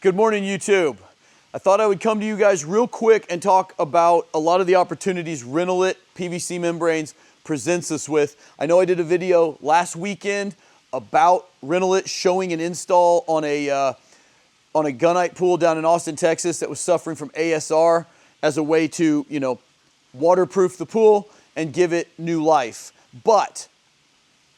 Good morning, YouTube. I thought I would come to you guys real quick and talk about a lot of the opportunities Renolit PVC membranes presents us with. I know I did a video last weekend about Renolit showing an install on a gunite pool down in Austin, Texas that was suffering from ASR as a way to, waterproof the pool and give it new life. But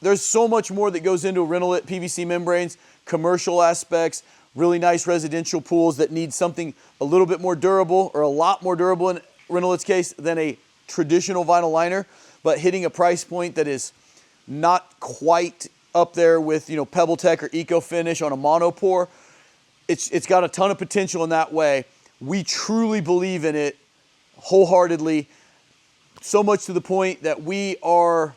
there's so much more that goes into Renolit PVC membranes, commercial aspects, really nice residential pools that need something a little bit more durable, or a lot more durable in Renolit's case than a traditional vinyl liner, but hitting a price point that is not quite up there with Pebble Tech or Eco Finish on a monopore. It's got a ton of potential in that way. We truly believe in it wholeheartedly, so much to the point that we are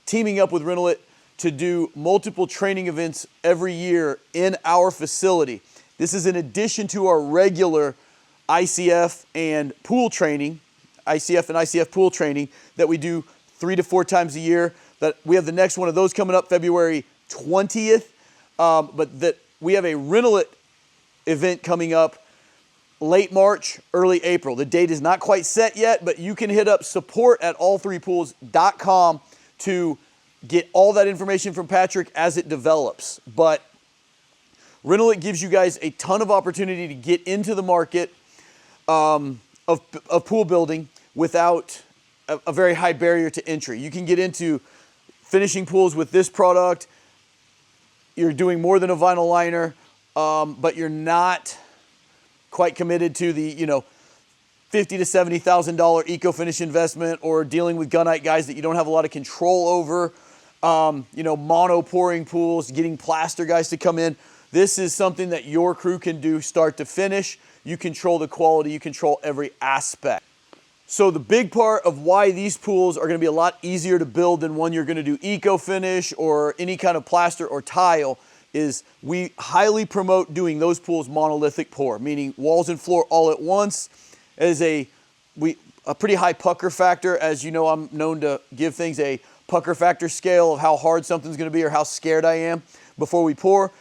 teaming up with Renolit to do multiple training events every year in our facility. This is in addition to our regular ICF and pool training, ICF and ICF pool training that we do 3 to 4 times a year. That we have the next one of those coming up February 20th, but that we have a Renolit event coming up late March, early April. The date is not quite set yet, but you can hit up support@all3pools.com to get all that information from Patrick as it develops. But Renolit gives you guys a ton of opportunity to get into the market of pool building without a very high barrier to entry. You can get into finishing pools with this product. You're doing more than a vinyl liner, but you're not quite committed to the $50,000 to $70,000 Eco Finish investment, or dealing with gunite guys that you don't have a lot of control over. Mono pouring pools, getting plaster guys to come in. This is something that your crew can do start to finish. You control the quality, you control every aspect. So the big part of why these pools are going to be a lot easier to build than one you're going to do Eco Finish or any kind of plaster or tile is we highly promote doing those pools monolithic pour, meaning walls and floor all at once. As a pretty high pucker factor. As you know, I'm known to give things a pucker factor scale of how hard something's going to be or how scared I am before we pour.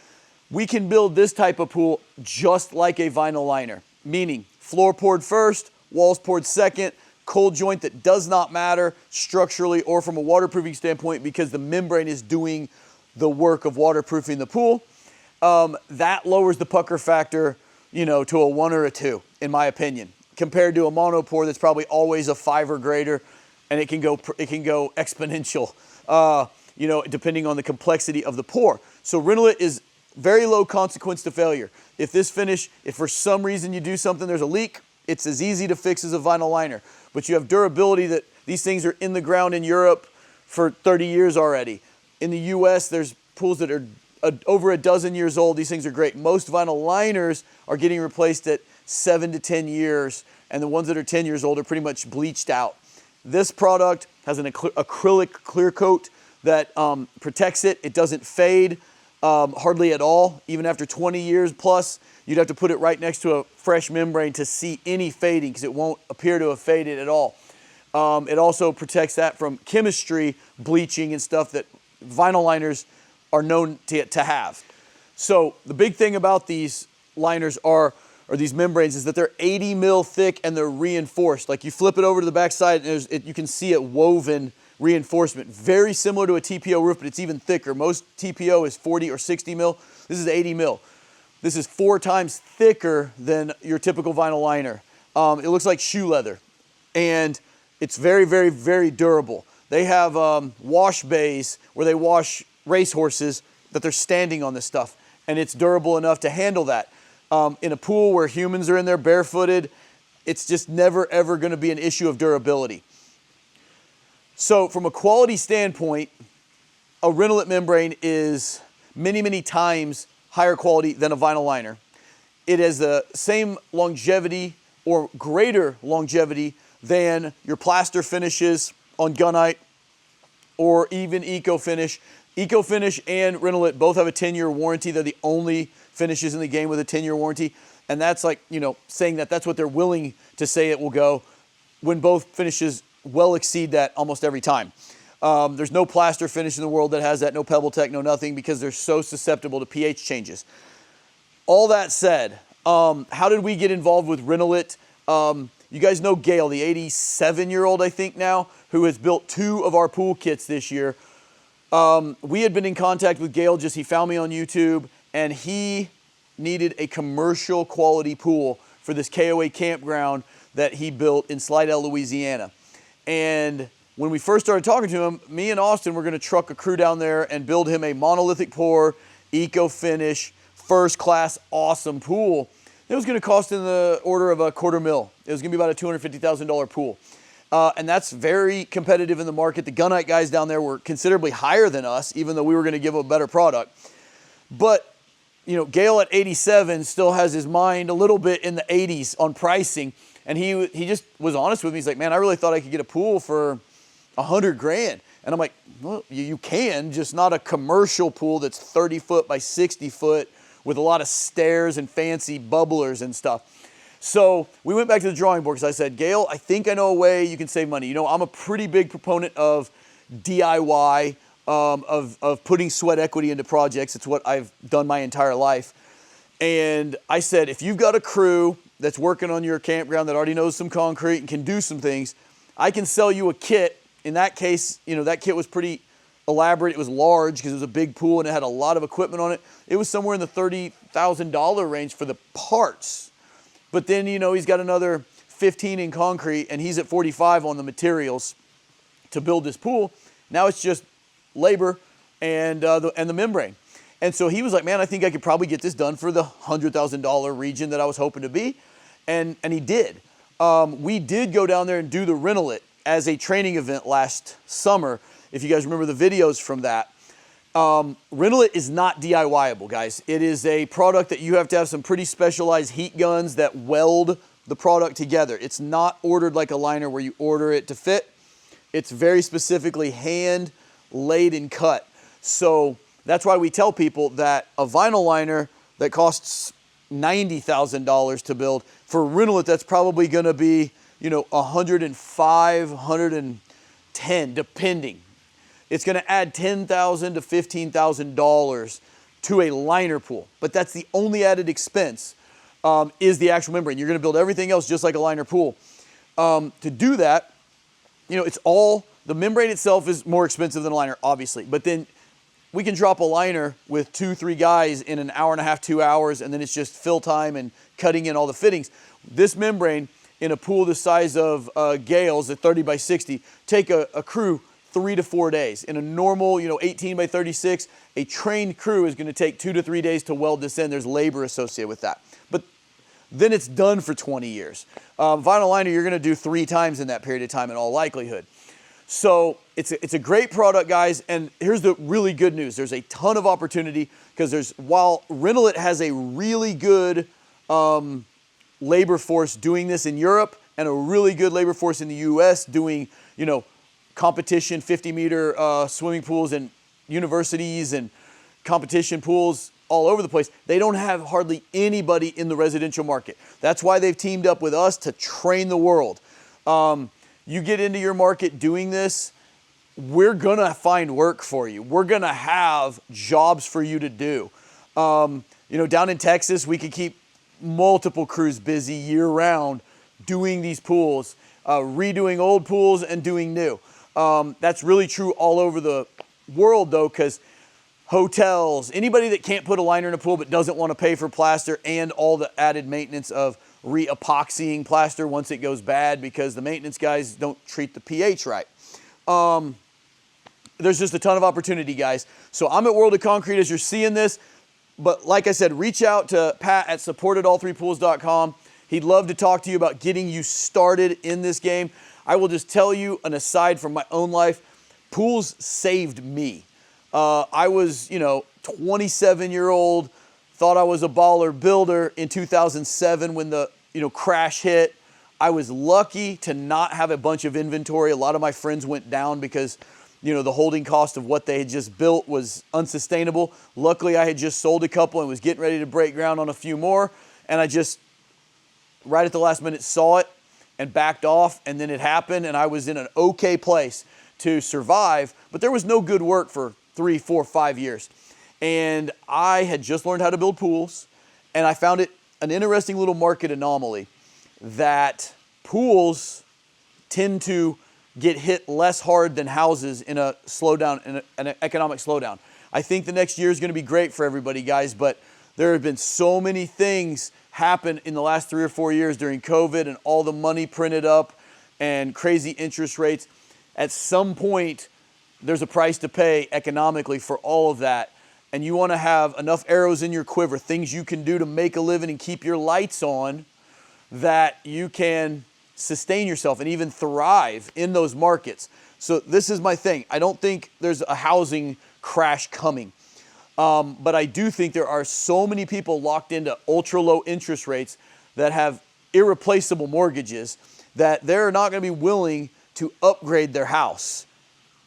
We can build this type of pool just like a vinyl liner, meaning floor poured first, walls poured second, cold joint that does not matter structurally or from a waterproofing standpoint because the membrane is doing the work of waterproofing the pool. That lowers the pucker factor, to a 1 or a 2, in my opinion, compared to a monopore that's probably always a 5 or greater, and it can go exponential, depending on the complexity of the pour. So Renolit is very low consequence to failure. If for some reason you do something, there's a leak, it's as easy to fix as a vinyl liner. But you have durability that these things are in the ground in Europe for 30 years already. In the US, there's pools that are over a dozen years old. These things are great. Most vinyl liners are getting replaced at 7 to 10 years, and the ones that are 10 years old are pretty much bleached out. This product has an acrylic clear coat that protects it. It doesn't fade hardly at all. Even after 20 years plus, you'd have to put it right next to a fresh membrane to see any fading because it won't appear to have faded at all. It also protects that from chemistry, bleaching and stuff that vinyl liners are known to have. So the big thing about these liners or these membranes is that they're 80 mil thick and they're reinforced. Like you flip it over to the back side and you can see it woven reinforcement. Very similar to a TPO roof, but it's even thicker. Most TPO is 40 or 60 mil. This is 80 mil. This is 4 times thicker than your typical vinyl liner. It looks like shoe leather. And it's very, very, very durable. They have wash bays where they wash racehorses that they're standing on this stuff. And it's durable enough to handle that. In a pool where humans are in there barefooted, it's just never, ever going to be an issue of durability. So from a quality standpoint, a Renolit membrane is many, many times higher quality than a vinyl liner. It has the same longevity or greater longevity than your plaster finishes on gunite or even Eco Finish. Eco Finish and Renolit both have a 10-year warranty. They're the only finishes in the game with a 10-year warranty. And that's like, saying that that's what they're willing to say it will go, when both finishes well exceed that almost every time. There's no plaster finish in the world that has that, no Pebble Tech, no nothing, because they're so susceptible to pH changes. All that said, How did we get involved with Renolit? You guys know Gail, the 87-year-old, I think now, who has built 2 of our pool kits this year. We had been in contact with Gail, he found me on YouTube, and he needed a commercial quality pool for this KOA campground that he built in Slidell, Louisiana. And when we first started talking to him, me and Austin were gonna truck a crew down there and build him a monolithic pour, eco finish, first class, awesome pool. It was gonna cost in the order of $250,000. It was gonna be about a $250,000 pool. And that's very competitive in the market. The gunite guys down there were considerably higher than us, even though we were gonna give them a better product. But Gail at 87 still has his mind a little bit in the 80s on pricing. And he just was honest with me. He's like, man, I really thought I could get a pool for $100,000. And I'm like, well, you can, just not a commercial pool that's 30 foot by 60 foot with a lot of stairs and fancy bubblers and stuff. So we went back to the drawing board because I said, Gail, I think I know a way you can save money. I'm a pretty big proponent of DIY, of putting sweat equity into projects. It's what I've done my entire life. And I said, if you've got a crew that's working on your campground that already knows some concrete and can do some things, I can sell you a kit. In that case, that kit was pretty elaborate. It was large because it was a big pool and it had a lot of equipment on it. It was somewhere in the $30,000 range for the parts. But then, he's got another 15 in concrete and he's at 45 on the materials to build this pool. Now it's just labor and the membrane. And so he was like, man, I think I could probably get this done for the $100,000 region that I was hoping to be. And he did. We did go down there and do the Renolit as a training event last summer. If you guys remember the videos from that. Renolit is not DIY-able, guys. It is a product that you have to have some pretty specialized heat guns that weld the product together. It's not ordered like a liner where you order it to fit. It's very specifically hand laid and cut. So that's why we tell people that a vinyl liner that costs $90,000 to build, for Renolit that's probably going to be, $105,000, $110,000, depending. It's going to add $10,000 to $15,000 to a liner pool, but that's the only added expense is the actual membrane. You're going to build everything else just like a liner pool. To do that, the membrane itself is more expensive than a liner, obviously, but then we can drop a liner with 2-3 guys in an hour and a half, 2 hours, and then it's just fill time and cutting in all the fittings. This membrane in a pool the size of Gale's at 30 by 60, take a crew 3 to 4 days. In a normal, 18 by 36, a trained crew is going to take 2 to 3 days to weld this in. There's labor associated with that. But then it's done for 20 years. Vinyl liner, you're going to do 3 times in that period of time in all likelihood. So it's a great product, guys. And here's the really good news. There's a ton of opportunity because while Renolit has a really good labor force doing this in Europe and a really good labor force in the US doing, competition 50-meter swimming pools and universities and competition pools all over the place, they don't have hardly anybody in the residential market. That's why they've teamed up with us to train the world. You get into your market doing this, we're going to find work for you. We're going to have jobs for you to do. Down in Texas, we could keep multiple crews busy year round doing these pools, redoing old pools and doing new. That's really true all over the world though, because hotels, anybody that can't put a liner in a pool but doesn't want to pay for plaster and all the added maintenance of re-epoxying plaster once it goes bad because the maintenance guys don't treat the pH right. There's just a ton of opportunity, guys. So I'm at World of Concrete as you're seeing this, but like I said, reach out to Pat at support@all3pools.com. He'd love to talk to you about getting you started in this game. I will just tell you an aside from my own life, pools saved me. I was, 27-year-old, thought I was a baller builder in 2007 when the, crash hit. I was lucky to not have a bunch of inventory. A lot of my friends went down because, the holding cost of what they had just built was unsustainable. Luckily, I had just sold a couple and was getting ready to break ground on a few more. And I just, right at the last minute, saw it and backed off. And then it happened and I was in an okay place to survive. But there was no good work for 3, 4, 5 years. And I had just learned how to build pools. And I found it an interesting little market anomaly that pools tend to get hit less hard than houses in a slowdown, in an economic slowdown. I think the next year is going to be great for everybody, guys, but there have been so many things happen in the last 3 or 4 years during COVID and all the money printed up and crazy interest rates. At some point, there's a price to pay economically for all of that. And you want to have enough arrows in your quiver, things you can do to make a living and keep your lights on, that you can sustain yourself and even thrive in those markets. So this is my thing. I don't think there's a housing crash coming. But I do think there are so many people locked into ultra low interest rates that have irreplaceable mortgages that they're not going to be willing to upgrade their house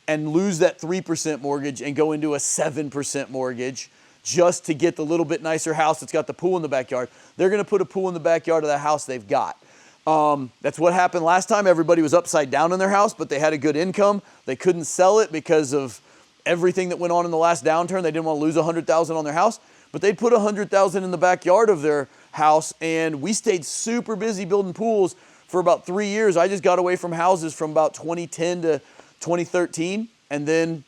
and lose that 3% mortgage and go into a 7% mortgage just to get the little bit nicer house that's got the pool in the backyard. They're going to put a pool in the backyard of the house they've got. That's what happened last time. Everybody was upside down in their house, but they had a good income. They couldn't sell it because of everything that went on in the last downturn. They didn't want to lose $100,000 on their house, but they'd put $100,000 in the backyard of their house, and we stayed super busy building pools for about 3 years. I just got away from houses from about 2010 to 2013, and then,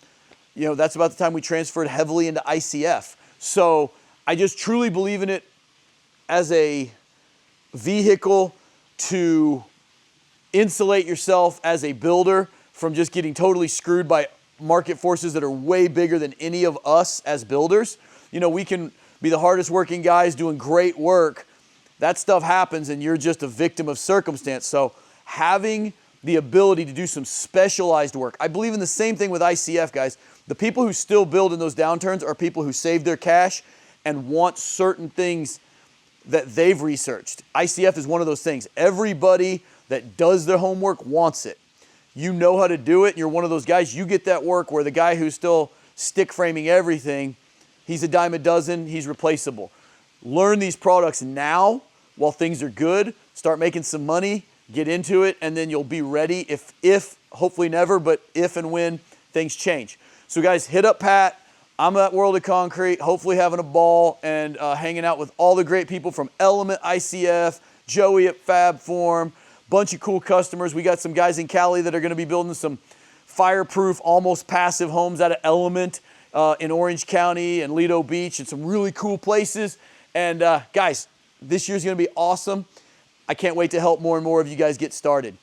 you know, that's about the time we transferred heavily into ICF. So I just truly believe in it as a vehicle to insulate yourself as a builder from just getting totally screwed by market forces that are way bigger than any of us as builders. You know, we can be the hardest working guys doing great work. That stuff happens and you're just a victim of circumstance. So having the ability to do some specialized work. I believe in the same thing with ICF, guys. The people who still build in those downturns are people who save their cash and want certain things that they've researched. ICF is one of those things. Everybody that does their homework wants it. You know how to do it, and you're one of those guys. You get that work where the guy who's still stick framing everything, he's a dime a dozen, he's replaceable. Learn these products now while things are good. Start making some money, get into it, and then you'll be ready if hopefully never, but if and when things change. So guys, hit up Pat. I'm at World of Concrete, hopefully having a ball and hanging out with all the great people from Element, ICF, Joey at FabForm, bunch of cool customers. We got some guys in Cali that are going to be building some fireproof, almost passive homes out of Element in Orange County and Lido Beach and some really cool places. And guys, this year's going to be awesome. I can't wait to help more and more of you guys get started.